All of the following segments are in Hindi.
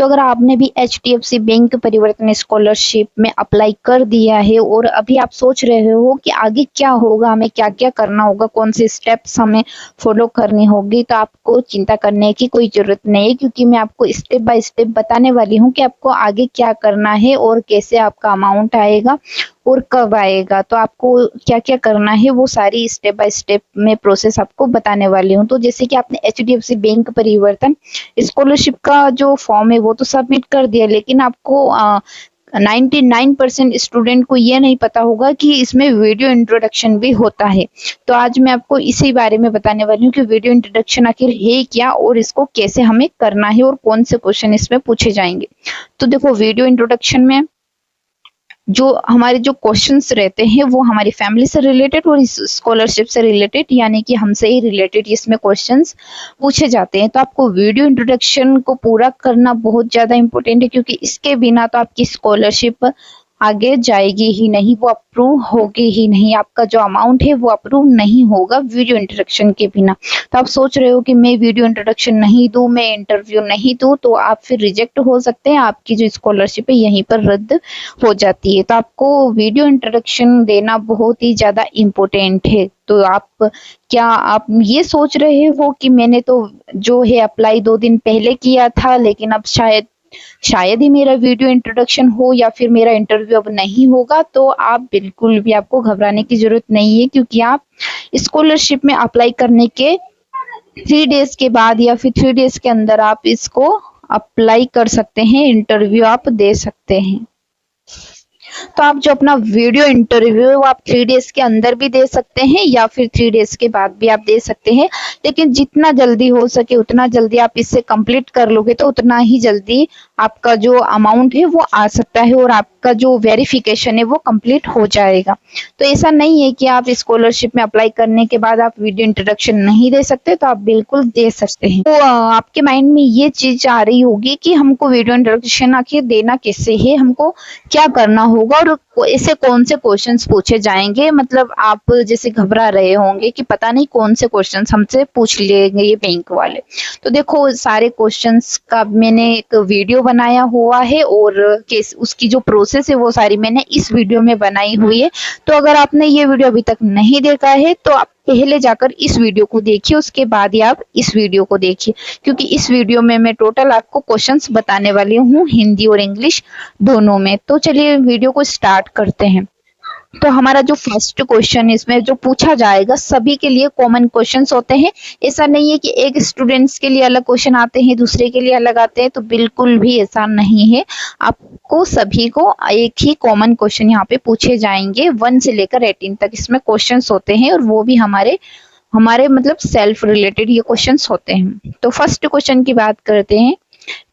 तो अगर आपने भी HDFC बैंक परिवर्तन स्कॉलरशिप में अप्लाई कर दिया है और अभी आप सोच रहे हो कि आगे क्या होगा, हमें क्या क्या करना होगा, कौन से स्टेप्स हमें फॉलो करनी होगी, तो आपको चिंता करने की कोई जरूरत नहीं है, क्योंकि मैं आपको स्टेप बाय स्टेप बताने वाली हूँ कि आपको आगे क्या करना है और कैसे आपका अमाउंट आएगा और कब आएगा। तो आपको क्या क्या करना है वो सारी स्टेप बाय स्टेप में प्रोसेस आपको बताने वाली हूँ। तो जैसे कि आपने HDFC बैंक परिवर्तन स्कॉलरशिप का जो फॉर्म है वो तो सबमिट कर दिया, लेकिन आपको 99% स्टूडेंट को ये नहीं पता होगा कि इसमें वीडियो इंट्रोडक्शन भी होता है। तो आज मैं आपको इसी बारे में बताने वाली हूँ कि वीडियो इंट्रोडक्शन आखिर है क्या और इसको कैसे हमें करना है और कौन से क्वेश्चन इसमें पूछे जाएंगे। तो देखो, वीडियो इंट्रोडक्शन में जो हमारे जो क्वेश्चंस रहते हैं वो हमारी फैमिली से रिलेटेड और इस स्कॉलरशिप से रिलेटेड, यानी कि हमसे ही रिलेटेड इसमें क्वेश्चंस पूछे जाते हैं। तो आपको वीडियो इंट्रोडक्शन को पूरा करना बहुत ज़्यादा इम्पोर्टेंट है, क्योंकि इसके बिना तो आपकी स्कॉलरशिप आगे जाएगी ही नहीं, वो अप्रूव होगी ही नहीं, आपका जो अमाउंट है वो अप्रूव नहीं होगा वीडियो इंट्रोडक्शन के बिना। तो आप सोच रहे हो कि मैं वीडियो इंट्रोडक्शन नहीं दूं, मैं इंटरव्यू नहीं दूं, तो आप फिर रिजेक्ट हो सकते हैं, आपकी जो स्कॉलरशिप है यहीं पर रद्द हो जाती है। तो आपको वीडियो इंट्रोडक्शन देना बहुत ही ज़्यादा इम्पोर्टेंट है। तो आप ये सोच रहे हो कि मैंने तो जो है अप्लाई 2 दिन पहले किया था, लेकिन अब शायद ही मेरा वीडियो इंट्रोडक्शन हो या फिर मेरा इंटरव्यू अब नहीं होगा, तो आप बिल्कुल भी आपको घबराने की जरूरत नहीं है, क्योंकि आप स्कॉलरशिप में अप्लाई करने के 3 डेज के बाद या फिर 3 डेज के अंदर आप इसको अप्लाई कर सकते हैं, इंटरव्यू आप दे सकते हैं। तो आप जो अपना वीडियो इंटरव्यू है वो आप 3 डेज के अंदर भी दे सकते हैं या फिर 3 डेज के बाद भी आप दे सकते हैं, लेकिन जितना जल्दी हो सके उतना जल्दी आप इससे कंप्लीट कर लोगे तो उतना ही जल्दी आपका जो अमाउंट है वो आ सकता है और आपका जो वेरिफिकेशन है वो कंप्लीट हो जाएगा। तो ऐसा नहीं है कि आप स्कॉलरशिप में अप्लाई करने के बाद आप वीडियो इंट्रोडक्शन नहीं दे सकते, तो आप बिल्कुल दे सकते हैं। तो आपके माइंड में ये चीज आ रही होगी कि हमको वीडियो इंट्रोडक्शन आखिर देना कैसे है, हमको क्या करना होगा और ऐसे कौन से क्वेश्चंस पूछे जाएंगे। मतलब आप जैसे घबरा रहे होंगे कि पता नहीं कौन से क्वेश्चंस हमसे पूछ लेंगे ये बैंक वाले। तो देखो, सारे क्वेश्चंस का मैंने एक वीडियो बनाया हुआ है और उसकी जो प्रोसेस है वो सारी मैंने इस वीडियो में बनाई हुई है। तो अगर आपने ये वीडियो अभी तक नहीं देखा है तो आप पहले जाकर इस वीडियो को देखिए, उसके बाद ही आप इस वीडियो को देखिए, क्योंकि इस वीडियो में मैं टोटल आपको क्वेश्चंस बताने वाली हूँ, हिंदी और इंग्लिश दोनों में। तो चलिए वीडियो को स्टार्ट करते हैं। तो हमारा जो फर्स्ट क्वेश्चन इसमें जो पूछा जाएगा, सभी के लिए कॉमन क्वेश्चंस होते हैं। ऐसा नहीं है कि एक स्टूडेंट्स के लिए अलग क्वेश्चन आते हैं, दूसरे के लिए अलग आते हैं, तो बिल्कुल भी ऐसा नहीं है। आपको सभी को एक ही कॉमन क्वेश्चन यहाँ पे पूछे जाएंगे। 1 से लेकर 18 तक इसमें क्वेश्चंस होते हैं और वो भी हमारे मतलब सेल्फ रिलेटेड ये क्वेश्चंस होते हैं। तो फर्स्ट क्वेश्चन की बात करते हैं।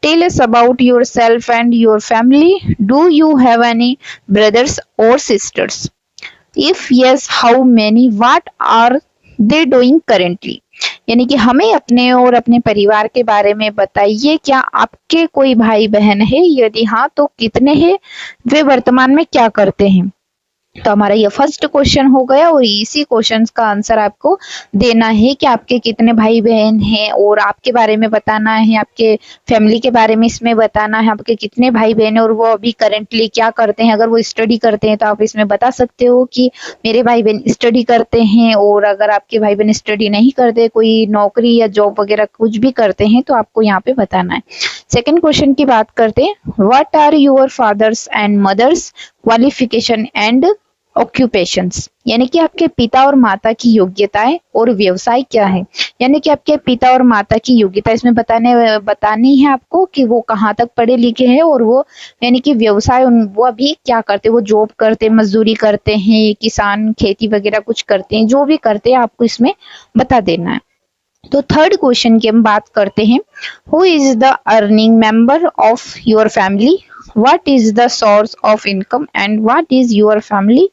Tell us about yourself and your family. Do you have any brothers or sisters? If yes, how many? What are they doing currently? यानी कि हमें अपने और अपने परिवार के बारे में बताइए। क्या आपके कोई भाई बहन है? यदि हाँ तो कितने हैं? वे वर्तमान में क्या करते हैं? तो हमारा ये फर्स्ट क्वेश्चन हो गया और इसी क्वेश्चन का आंसर आपको देना है कि आपके कितने भाई बहन हैं और आपके बारे में बताना है, आपके फैमिली के बारे में इसमें बताना है, आपके कितने भाई बहन है और वो अभी करंटली क्या करते हैं। अगर वो स्टडी करते हैं तो आप इसमें बता सकते हो कि मेरे भाई बहन स्टडी करते हैं, और अगर आपके भाई बहन स्टडी नहीं करते, कोई नौकरी या जॉब वगैरह कुछ भी करते हैं, तो आपको यहाँ पे बताना है। सेकेंड क्वेश्चन की बात करते हैं। What are your father's and mother's qualification and occupations? यानी कि आपके पिता और माता की योग्यताएं और व्यवसाय क्या है। यानी कि आपके पिता और माता की योग्यता इसमें बतानी है आपको कि वो कहाँ तक पढ़े लिखे हैं और वो यानी कि व्यवसाय वो अभी क्या करते हैं, वो जॉब करते हैं, मजदूरी करते हैं, किसान खेती वगैरह कुछ करते हैं, जो भी करते हैं आपको इसमें बता देना है। तो थर्ड क्वेश्चन की हम बात करते हैं। Who is the earning member of your family? What is the source of income and what is your family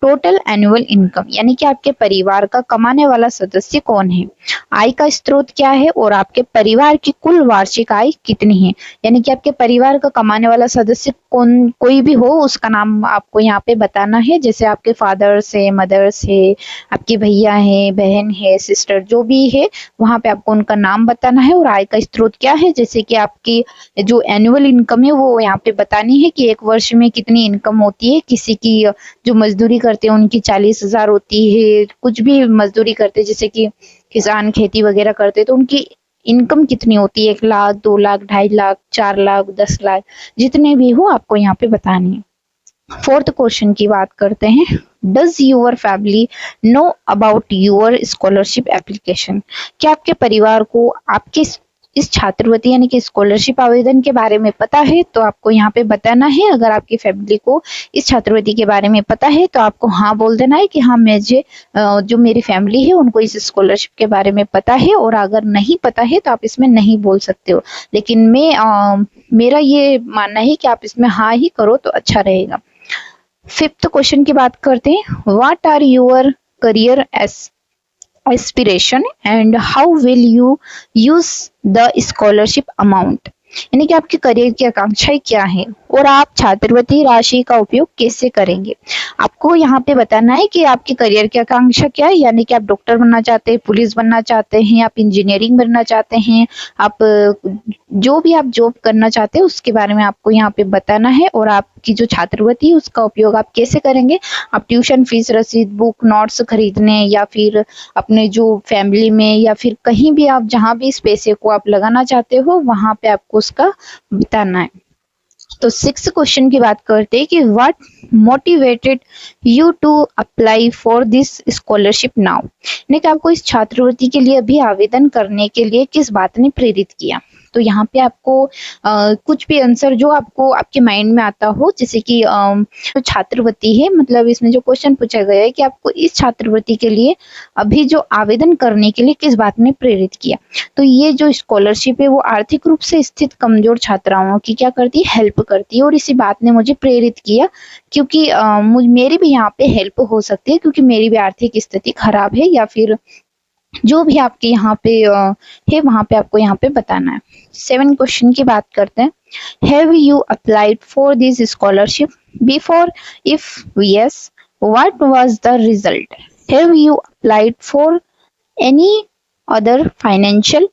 total annual income, यानी कि आपके परिवार का कमाने वाला सदस्य कौन है, आय का स्रोत क्या है और आपके परिवार की कुल वार्षिक आय कितनी है। यानी कि आपके परिवार का कमाने वाला सदस्य कौन, कोई भी हो उसका नाम आपको यहाँ पे बताना है। जैसे आपके फादर्स है, मदर्स है, आपके भैया है, बहन है, सिस्टर, जो भी है वहां पे आपको उनका नाम बताना है। और आय का स्रोत क्या है, जैसे कि आपकी जो एनुअल इनकम है वो यहाँ पे बतानी है कि एक वर्ष में कितनी इनकम होती है। किसी की जो मजदूरी करते हैं उनकी 40,000 होती है, कुछ भी मजदूरी करते हैं जैसे कि किसान खेती वगैरह करते हैं तो उनकी इनकम कितनी होती है, 1 लाख, 2 लाख, 2.5 लाख, 4 लाख, 10 लाख, जितने भी हो आपको यहाँ पे बतानी है। फोर्थ क्वेश्चन की बात करते हैं, does your family know about your scholarship application. क्या आपके परिवार को आपके इस छात्रवृत्ति यानी कि स्कॉलरशिप आवेदन के बारे में पता है? तो आपको यहाँ पे बताना है। अगर आपकी फैमिली को इस छात्रवृत्ति के बारे में पता है तो आपको हाँ बोल देना है कि हाँ मुझे जो मेरी फैमिली है उनको इस स्कॉलरशिप के बारे में पता है। और अगर नहीं पता है तो आप इसमें नहीं बोल सकते हो, लेकिन मेरा ये मानना है कि आप इसमें हाँ ही करो तो अच्छा रहेगा। फिफ्थ क्वेश्चन की बात करते हैं, what are your career aspiration and how will you use the scholarship amount। यानी कि आपके करियर की आकांक्षाएं क्या है और आप छात्रवृत्ति राशि का उपयोग कैसे करेंगे। आपको यहाँ पे बताना है कि आपकी करियर की आकांक्षा क्या है, यानी कि आप डॉक्टर बनना चाहते हैं, पुलिस बनना चाहते हैं, आप इंजीनियरिंग बनना चाहते हैं, आप जो भी आप जॉब करना चाहते हैं उसके बारे में आपको यहाँ पे बताना है। और आपकी जो छात्रवृत्ति है उसका उपयोग आप कैसे करेंगे, आप ट्यूशन फीस, रसीद, बुक, नोट्स खरीदने या फिर अपने जो फैमिली में या फिर कहीं भी आप जहाँ भी इस पैसे को आप लगाना चाहते हो वहां पे आपको उसका बताना है। तो 6th क्वेश्चन की बात करते हैं कि what motivated you to apply for this scholarship now. यानी कि आपको इस छात्रवृत्ति के लिए अभी आवेदन करने के लिए किस बात ने प्रेरित किया। तो यहाँ पे आपको कुछ भी आंसर जो आपको आपके माइंड में आता हो, जैसे कि जो छात्रवृत्ति है, मतलब इसमें जो क्वेश्चन पूछा गया है कि आपको इस छात्रवृत्ति के लिए अभी जो आवेदन करने के लिए किस बात ने प्रेरित किया। तो ये जो स्कॉलरशिप है वो आर्थिक रूप से स्थित कमजोर छात्राओं की क्या करती है, हेल्प करती है। और इसी बात ने मुझे प्रेरित किया क्योंकि मेरी भी यहाँ पे हेल्प हो सकती है, क्योंकि मेरी भी आर्थिक स्थिति खराब है या फिर जो भी आपके यहाँ पे है वहां पे आपको यहाँ पे बताना है। 7 क्वेश्चन की बात करते हैं, have you applied for this scholarship before, if yes what was the result. Have you applied for any other financial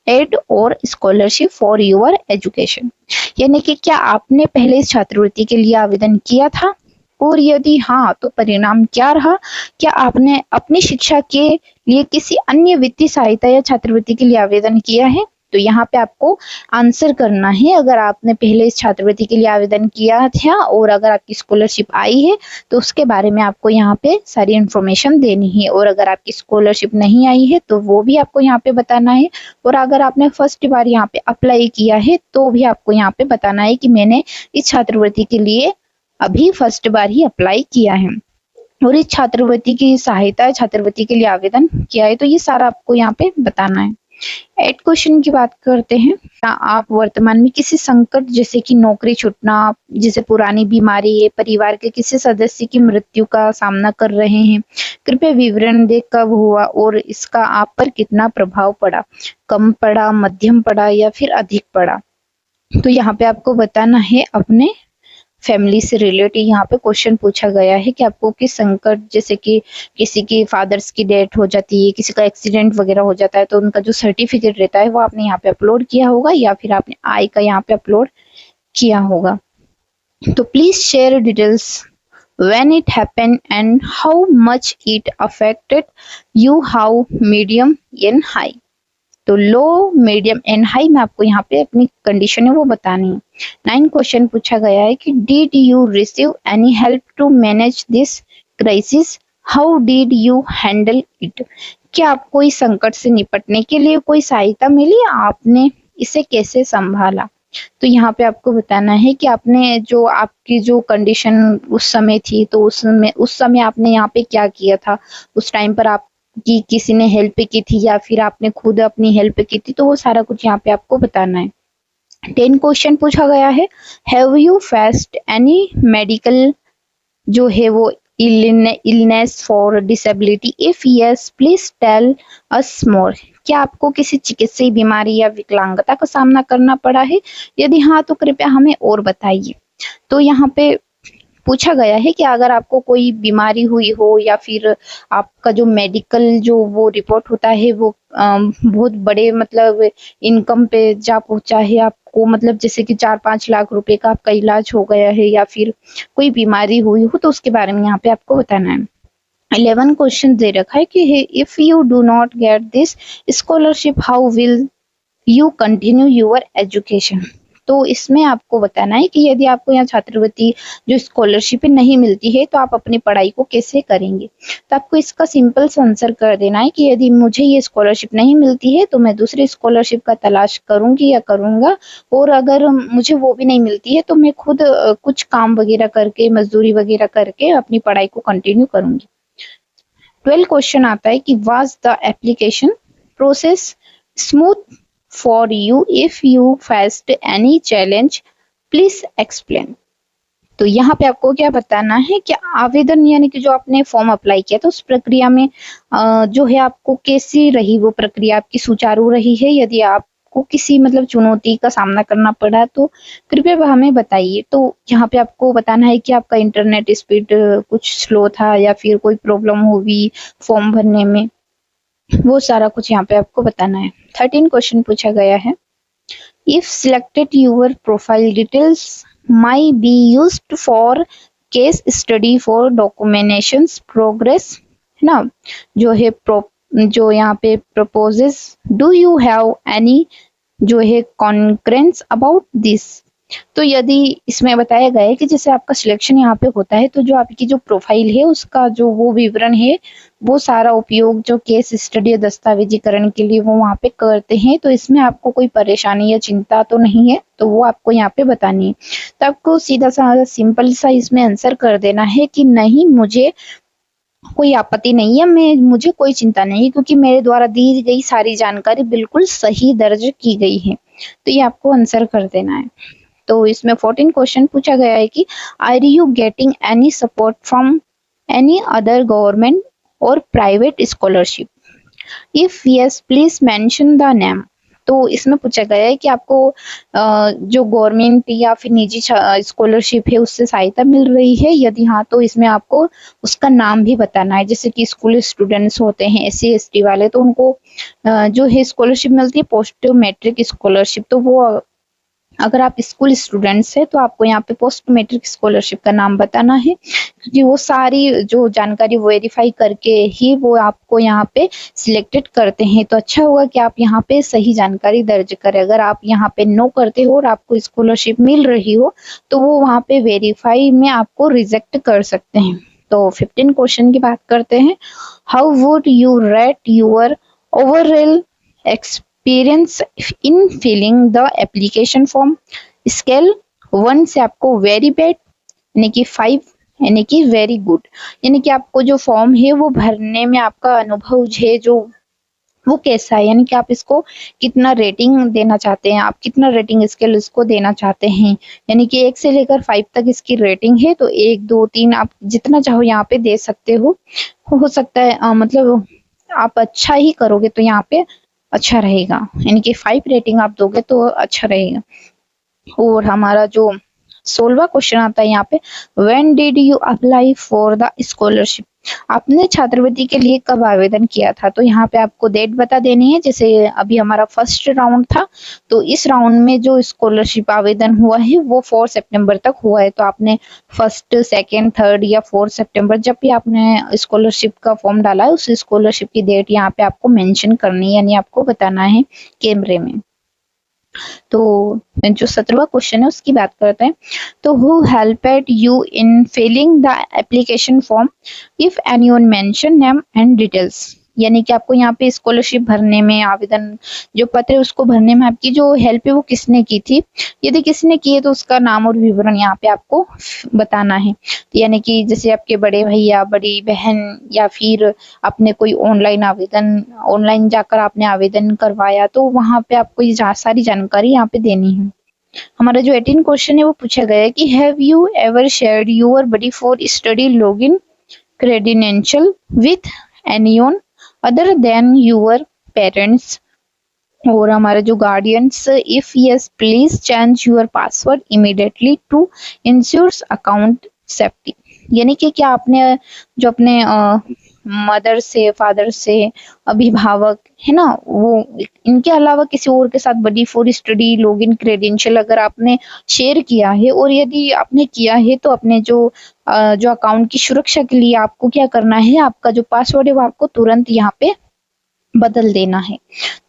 aid और स्कॉलरशिप फॉर योर एजुकेशन। यानी कि क्या आपने पहले इस छात्रवृत्ति के लिए आवेदन किया था, और यदि हाँ तो परिणाम क्या रहा। क्या आपने अपनी शिक्षा के लिए किसी अन्य वित्तीय सहायता या छात्रवृत्ति के लिए आवेदन किया है। तो यहाँ पे आपको आंसर करना है, अगर आपने पहले इस छात्रवृत्ति के लिए आवेदन किया था और अगर आपकी स्कॉलरशिप आई है तो उसके बारे में आपको यहाँ पे सारी इंफॉर्मेशन देनी है। और अगर आपकी स्कॉलरशिप नहीं आई है तो वो भी आपको यहाँ पे बताना है। और अगर आपने फर्स्ट बार यहाँ पे अप्लाई किया है तो भी आपको यहाँ पे बताना है कि मैंने इस छात्रवृत्ति के लिए अभी फर्स्ट बार ही अप्लाई किया है और इस छात्रवृत्ति की सहायता, छात्रवृत्ति के लिए आवेदन किया है। तो ये सारा आपको यहाँ पे बताना है। 8 क्वेश्चन की बात करते हैं, आप वर्तमान में किसी संकट जैसे कि नौकरी छूटना, जैसे पुरानी बीमारी है, परिवार के किसी सदस्य की मृत्यु का सामना कर रहे हैं। कृपया विवरण दें कब हुआ और इसका आप पर कितना प्रभाव पड़ा, कम पड़ा, मध्यम पड़ा या फिर अधिक पड़ा। तो यहाँ पे आपको बताना है अपने फैमिली से रिलेटेड। यहाँ पे क्वेश्चन पूछा गया है कि आपको किस संकट, जैसे कि किसी की फादर्स की डेथ हो जाती है, किसी का एक्सीडेंट वगैरह हो जाता है तो उनका जो सर्टिफिकेट रहता है वो आपने यहाँ पे अपलोड किया होगा या फिर आपने आय का यहाँ पे अपलोड किया होगा। तो please share details when it happened and how much it affected you, how, medium and high। तो लो, मीडियम एंड हाई में आपको यहाँ पे अपनी कंडीशन है वो बतानी है। 9 क्वेश्चन पूछा गया है कि did you receive any help to manage this crisis, how did you handle it. क्या आपको इस संकट से निपटने के लिए कोई सहायता मिली, आपने इसे कैसे संभाला। तो यहाँ पे आपको बताना है कि आपने जो आपकी जो कंडीशन उस समय थी तो उस समय आपने यहाँ पे क्या किया था, उस टाइम पर आप कि किसी ने हेल्प की थी या फिर आपने खुद अपनी हेल्प की थी, तो वो सारा कुछ यहाँ पे आपको बताना है। 10 क्वेश्चन पूछा गया है, have you faced any medical जो है वो illness for disability? If yes, please tell us more. क्या आपको किसी चिकित्सीय बीमारी या विकलांगता का सामना करना पड़ा है? यदि हाँ तो कृपया हमें और बताइए। तो यहाँ पे पूछा गया है कि अगर आपको कोई बीमारी हुई हो या फिर आपका जो मेडिकल जो वो रिपोर्ट होता है वो बहुत बड़े मतलब इनकम पे जा पहुंचा है आपको, मतलब जैसे कि 4-5 लाख रुपए का आपका इलाज हो गया है या फिर कोई बीमारी हुई हो, तो उसके बारे में यहाँ पे आपको बताना है। 11 क्वेश्चन दे रखा है कि if you do not get this scholarship how will you continue your education. तो इसमें आपको बताना है कि यदि आपको यहाँ छात्रवृत्ति जो स्कॉलरशिप नहीं मिलती है तो आप अपनी पढ़ाई को कैसे करेंगे। तो आपको इसका सिंपल सा आंसर कर देना है कि यदि मुझे ये स्कॉलरशिप नहीं मिलती है तो मैं दूसरी स्कॉलरशिप का तलाश करूंगी या करूंगा, और अगर मुझे वो भी नहीं मिलती है तो मैं खुद कुछ काम वगैरह करके, मजदूरी वगैरह करके अपनी पढ़ाई को कंटिन्यू करूंगी। 12 क्वेश्चन आता है कि was the application process smooth for you? If you faced any challenge, please explain. तो यहाँ पे आपको क्या बताना है कि आवेदन यानी कि जो आपने फॉर्म अप्लाई किया था उस प्रक्रिया में जो है आपको कैसी रही वो प्रक्रिया, आपकी सुचारू रही है? यदि आपको किसी मतलब चुनौती का सामना करना पड़ा तो कृपया हमें बताइए। तो यहाँ पे आपको बताना है कि आपका इंटरनेट स्पीड कुछ स्लो था या फिर कोई प्रॉब्लम हुई फॉर्म भरने में, वो सारा कुछ यहाँ पे आपको बताना है। 13 क्वेश्चन पूछा गया है, if selected your profile details may be used for case study for documentation progress, है ना, जो है जो यहाँ पे purposes, do you have any जो है कॉन्क्रेंस अबाउट दिस। तो यदि इसमें बताया गया है कि जैसे आपका सिलेक्शन यहाँ पे होता है तो जो आपकी जो प्रोफाइल है उसका जो वो विवरण है वो सारा उपयोग जो केस स्टडी या दस्तावेजीकरण के लिए वो वहाँ पे करते हैं, तो इसमें आपको कोई परेशानी या चिंता तो नहीं है, तो वो आपको यहाँ पे बतानी है। तो आपको सीधा सा सिंपल सा इसमें आंसर कर देना है कि नहीं, मुझे कोई आपत्ति नहीं है, मुझे कोई चिंता नहीं है क्योंकि मेरे द्वारा दी गई सारी जानकारी बिल्कुल सही दर्ज की गई है। तो ये आपको आंसर कर देना है। तो इसमें 14 क्वेश्चन पूछा गया है कि are you getting any support from any other government और private scholarship? If yes please mention the name. तो इसमें पूछा गया है कि आपको जो गवर्नमेंट या फिर निजी स्कॉलरशिप है उससे सहायता मिल रही है, यदि हाँ तो इसमें आपको उसका नाम भी बताना है। जैसे कि स्कूल स्टूडेंट्स होते हैं SC ST वाले, तो उनको जो है स्कॉलरशिप मिलती है पोस्ट मैट्रिक स्कॉलरशिप, तो वो अगर आप स्कूल स्टूडेंट्स है तो आपको यहाँ पे पोस्ट मैट्रिक स्कॉलरशिप का नाम बताना है, क्योंकि वो सारी जो जानकारी वेरीफाई करके ही वो आपको यहाँ पे सिलेक्टेड करते हैं। तो अच्छा होगा कि आप यहाँ पे सही जानकारी दर्ज करें। अगर आप यहाँ पे नो करते हो और आपको स्कॉलरशिप मिल रही हो तो वो वहाँ पे वेरीफाई में आपको रिजेक्ट कर सकते हैं। तो 15 क्वेश्चन की बात करते हैं, how would you rate your overall experience in filling the application form? Scale 1 से आपको वेरी बैड यानी कि 5 यानी कि वेरी गुड, यानी कि आपको जो फॉर्म है वो भरने में आपका अनुभव है जो वो कैसा है, यानी कि आप इसको कितना रेटिंग देना चाहते हैं, आप कितना रेटिंग स्केल इसको देना चाहते हैं। यानी कि 1 से लेकर 5 तक इसकी रेटिंग है, तो 1 2 3 आप जितना चाहो यहाँ पे दे सकते हो सकता है मतलब आप अच्छा ही करोगे तो यहाँ पे अच्छा रहेगा, यानी कि 5 रेटिंग आप दोगे तो अच्छा रहेगा। और हमारा जो 16वां क्वेश्चन आता है यहाँ पे, when did you apply for the scholarship? आपने छात्रवृत्ति के लिए कब आवेदन किया था? तो यहाँ पे आपको डेट बता देनी है। जैसे अभी हमारा फर्स्ट राउंड था, तो इस राउंड में जो स्कॉलरशिप आवेदन हुआ है वो 4 सितंबर तक हुआ है। तो आपने 1st, 2nd, 3rd या 4 सितंबर जब भी आपने स्कॉलरशिप का फॉर्म डाला है उस स्कॉलरशिप की डेट यहाँ पे आपको मेंशन करनी है, यानी आपको बताना है कैमरे में। तो जो 17वां क्वेश्चन है उसकी बात करते हैं, तो who helped you in filling the application form? If anyone mention name and details, यानी कि आपको यहाँ पे स्कॉलरशिप भरने में, आवेदन जो पत्र है उसको भरने में आपकी जो हेल्प है वो किसने की थी? यदि किसी ने की है तो उसका नाम और विवरण यहाँ पे आपको बताना है। यानी कि जैसे आपके बड़े भैया, बड़ी बहन, या फिर आपने कोई ऑनलाइन जाकर आपने आवेदन करवाया, तो वहां पे आपको ये सारी जानकारी यहाँ पे देनी है। हमारा जो 18 क्वेश्चन है वो पूछा गया है कि have you ever shared your Buddy for Study login credential with anyone other than your parents और हमारे जो guardians, if yes please change your password immediately to ensure account safety. यानी कि क्या आपने जो अपने मदर से, फादर से, अभिभावक है ना, वो इनके अलावा किसी और के साथ बडी फॉर स्टडी लॉगिन क्रेडेंशियल अगर आपने शेयर किया है, और यदि आपने किया है तो अपने जो अकाउंट की सुरक्षा के लिए आपको क्या करना है, आपका जो पासवर्ड है वो आपको तुरंत यहाँ पे बदल देना है।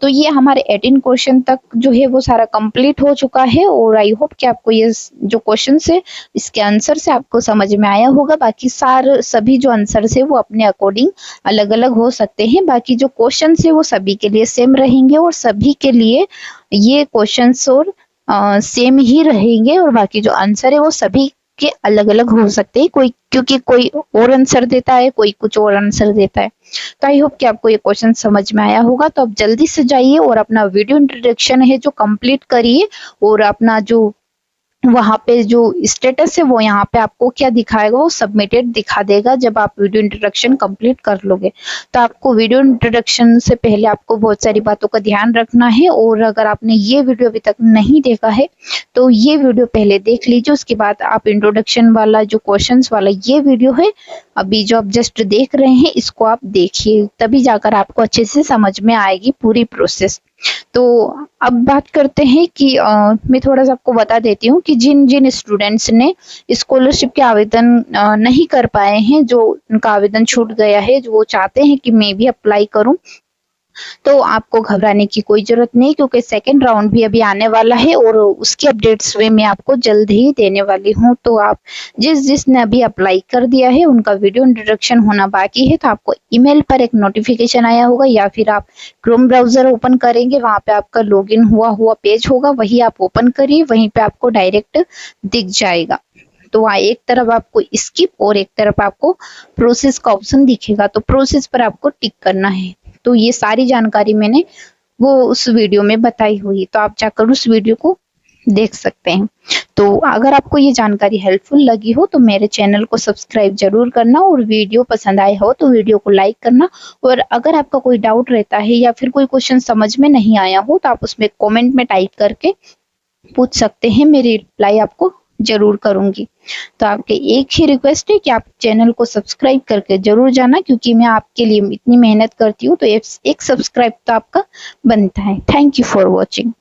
तो ये हमारे 18 क्वेश्चन तक जो है वो सारा कंप्लीट हो चुका है, और आई होप कि आपको ये जो क्वेश्चन है इसके आंसर से आपको समझ में आया होगा। बाकी सभी जो आंसर है वो अपने अकॉर्डिंग अलग अलग हो सकते हैं, बाकी जो क्वेश्चन है वो सभी के लिए सेम रहेंगे, और सभी के लिए ये क्वेश्चन और सेम ही रहेंगे, और बाकी जो आंसर है वो सभी के अलग अलग हो सकते हैं, क्योंकि कोई और आंसर देता है, कोई कुछ और आंसर देता है। तो आई होप कि आपको ये क्वेश्चन समझ में आया होगा। तो आप जल्दी से जाइए और अपना वीडियो इंट्रोडक्शन है जो कंप्लीट करिए, और अपना जो वहां पे जो स्टेटस है वो यहाँ पे आपको क्या दिखाएगा, वो सबमिटेड दिखा देगा जब आप वीडियो इंट्रोडक्शन कंप्लीट कर लोगे। तो आपको वीडियो इंट्रोडक्शन से पहले आपको बहुत सारी बातों का ध्यान रखना है, और अगर आपने ये वीडियो अभी तक नहीं देखा है तो ये वीडियो पहले देख लीजिए, उसके बाद आप इंट्रोडक्शन वाला जो क्वेश्चंस वाला ये वीडियो है अभी जो आप जस्ट देख रहे हैं इसको आप देखिए, तभी जाकर आपको अच्छे से समझ में आएगी पूरी प्रोसेस। तो अब बात करते हैं कि मैं थोड़ा सा आपको बता देती हूँ कि जिन जिन स्टूडेंट्स ने स्कॉलरशिप के आवेदन नहीं कर पाए हैं, जो उनका आवेदन छूट गया है, जो वो चाहते हैं कि मैं भी अप्लाई करूं, तो आपको घबराने की कोई जरूरत नहीं, क्योंकि सेकंड राउंड भी अभी आने वाला है और उसकी अपडेट्स वे मैं आपको जल्द ही देने वाली हूं। तो आप जिसने अभी अप्लाई कर दिया है उनका वीडियो इंट्रोडक्शन होना बाकी है, तो आपको ईमेल पर एक नोटिफिकेशन आया होगा, या फिर आप क्रोम ब्राउजर ओपन करेंगे, वहां पे आपका लॉगिन हुआ पेज होगा, वही आप ओपन करिए, वहीं पे आपको डायरेक्ट दिख जाएगा। तो वहाँ एक तरफ आपको स्किप और एक तरफ आपको प्रोसेस का ऑप्शन दिखेगा, तो प्रोसेस पर आपको टिक करना है। तो ये सारी जानकारी मैंने वो उस वीडियो में बताई हुई, तो आप जाकर उस वीडियो को देख सकते हैं। तो अगर आपको ये जानकारी हेल्पफुल लगी हो तो मेरे चैनल को सब्सक्राइब जरूर करना, और वीडियो पसंद आया हो तो वीडियो को लाइक करना, और अगर आपका कोई डाउट रहता है या फिर कोई क्वेश्चन समझ में नहीं आया हो तो आप उसमें कमेंट में टाइप करके पूछ सकते हैं, मेरी रिप्लाई आपको जरूर करूंगी। तो आपके एक ही रिक्वेस्ट है कि आप चैनल को सब्सक्राइब करके जरूर जाना, क्योंकि मैं आपके लिए इतनी मेहनत करती हूँ, तो एक सब्सक्राइब तो आपका बनता है। Thank you for watching.